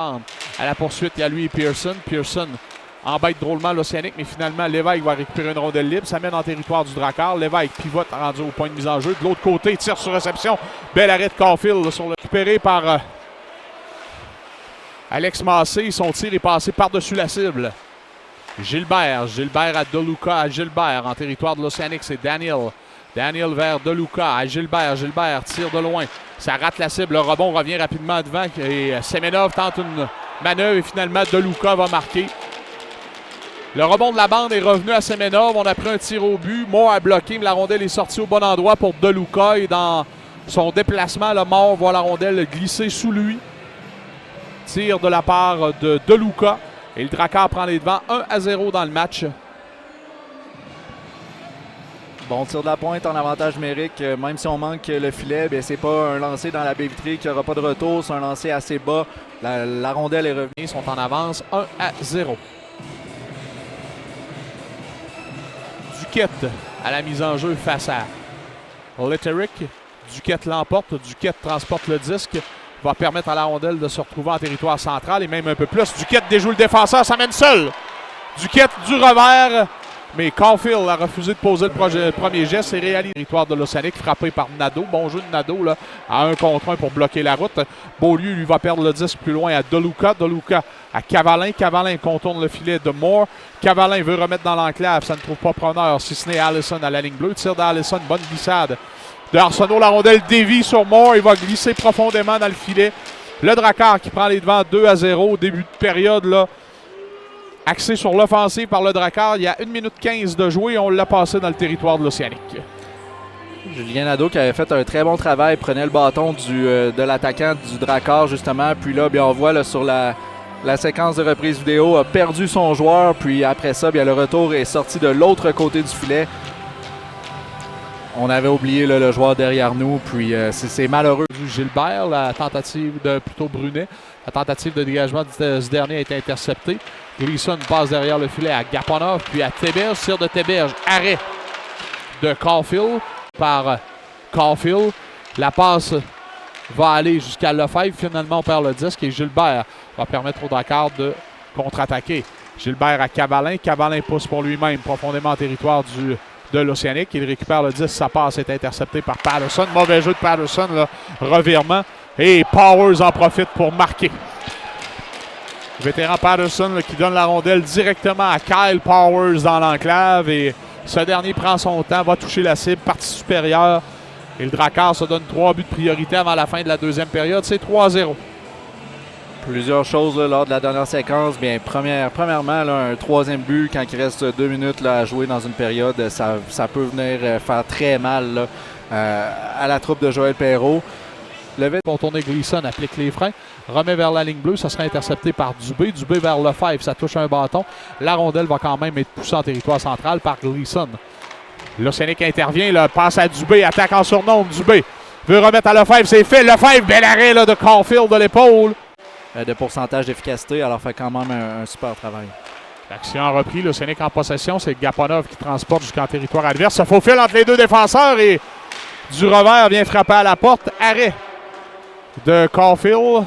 À la poursuite, il y a lui et Pearson. Pearson embête drôlement l'Océanique, mais finalement, Lévesque va récupérer une rondelle libre. Ça mène en territoire du Drakkar. Lévesque pivote rendu au point de mise en jeu. De l'autre côté, tire sur réception. Bel arrêt de Caulfield sur le récupéré par Alex Massé. Son tir est passé par-dessus la cible. Gilbert à DeLuca à Gilbert en territoire de l'Océanique. C'est Daniel. Daniel vers DeLuca à Gilbert. Gilbert tire de loin. Ça rate la cible. Le rebond revient rapidement devant. Et Semenov tente une manœuvre et finalement DeLuca va marquer. Le rebond de la bande est revenu à Semenov. On a pris un tir au but. Moore a bloqué, mais la rondelle est sortie au bon endroit pour DeLuca. Et dans son déplacement, le Moore voit la rondelle glisser sous lui. Tir de la part de DeLuca. Et le Drakkar prend les devants 1-0 dans le match. Bon tir de la pointe en avantage numérique. Même si on manque le filet, c'est pas un lancer dans la baie vitrée qui n'aura pas de retour. C'est un lancer assez bas. La rondelle est revenue. Ils sont en avance 1-0. Duquette à la mise en jeu face à Letterick. Duquette l'emporte. Duquette transporte le disque. Va permettre à la rondelle de se retrouver en territoire central et même un peu plus. Duquette déjoue le défenseur, ça mène seul. Duquette du revers, mais Caulfield a refusé de poser le premier geste et réalise le territoire de l'Océanique frappé par Nadeau. Bon jeu de Nadeau là, à 1 contre 1 pour bloquer la route. Beaulieu lui va perdre le disque plus loin à DeLuca. DeLuca à Cavalin. Cavalin contourne le filet de Moore. Cavalin veut remettre dans l'enclave, ça ne trouve pas preneur. Si ce n'est Allison à la ligne bleue. Tire d'Allison, bonne glissade de Arsenault. La rondelle dévie sur Moore. Il va glisser profondément dans le filet. Le Drakkar qui prend les devants 2-0. Début de période là, axé sur l'offensive par le Drakkar. Il y a 1 minute 15 de jouer et on l'a passé dans le territoire de l'Océanique. Julien Nadeau qui avait fait un très bon travail. Prenait le bâton de l'attaquant du Drakkar justement. Puis là, on voit là, sur la séquence de reprise vidéo, a perdu son joueur. Puis après ça, le retour est sorti de l'autre côté du filet. On avait oublié là, le joueur derrière nous, puis c'est malheureux. Gilbert, la tentative de plutôt Brunet, la tentative de dégagement de ce dernier a été interceptée. Gleason passe derrière le filet à Gaponov, puis à Téberge, tir de Téberge, arrêt de Caulfield par Caulfield. La passe va aller jusqu'à Lefebvre, finalement on perd le disque et Gilbert va permettre au Drakkar de contre-attaquer. Gilbert à Cavalin, Cavalin pousse pour lui-même profondément en territoire de l'Océanique. Il récupère le 10, sa passe est interceptée par Patterson. Mauvais jeu de Patterson, là, revirement. Et Powers en profite pour marquer. Le vétéran Patterson là, qui donne la rondelle directement à Kyle Powers dans l'enclave. Et ce dernier prend son temps, va toucher la cible, partie supérieure. Et le Drakkar se donne 3 buts de priorité avant la fin de la deuxième période. C'est 3-0. Plusieurs choses là, lors de la dernière séquence. Premièrement, là, un troisième but quand il reste 2 minutes là, à jouer dans une période, ça peut venir faire très mal là, à la troupe de Joël Perreault. Pour tourner Gleason, applique les freins, remet vers la ligne bleue, ça sera intercepté par Dubé. Dubé vers Lefebvre, ça touche un bâton. La rondelle va quand même être poussée en territoire central par Gleason. L'Océanique intervient, là, passe à Dubé, attaque en surnombre. Dubé veut remettre à Lefebvre, c'est fait. Lefebvre, bel arrêt là, de Caulfield de l'épaule. De pourcentage d'efficacité, alors fait quand même un super travail. L'action a repris, l'Océanique en possession, c'est Gaponov qui transporte jusqu'en territoire adverse. Ça faufile entre les deux défenseurs et du revers vient frapper à la porte. Arrêt de Caulfield.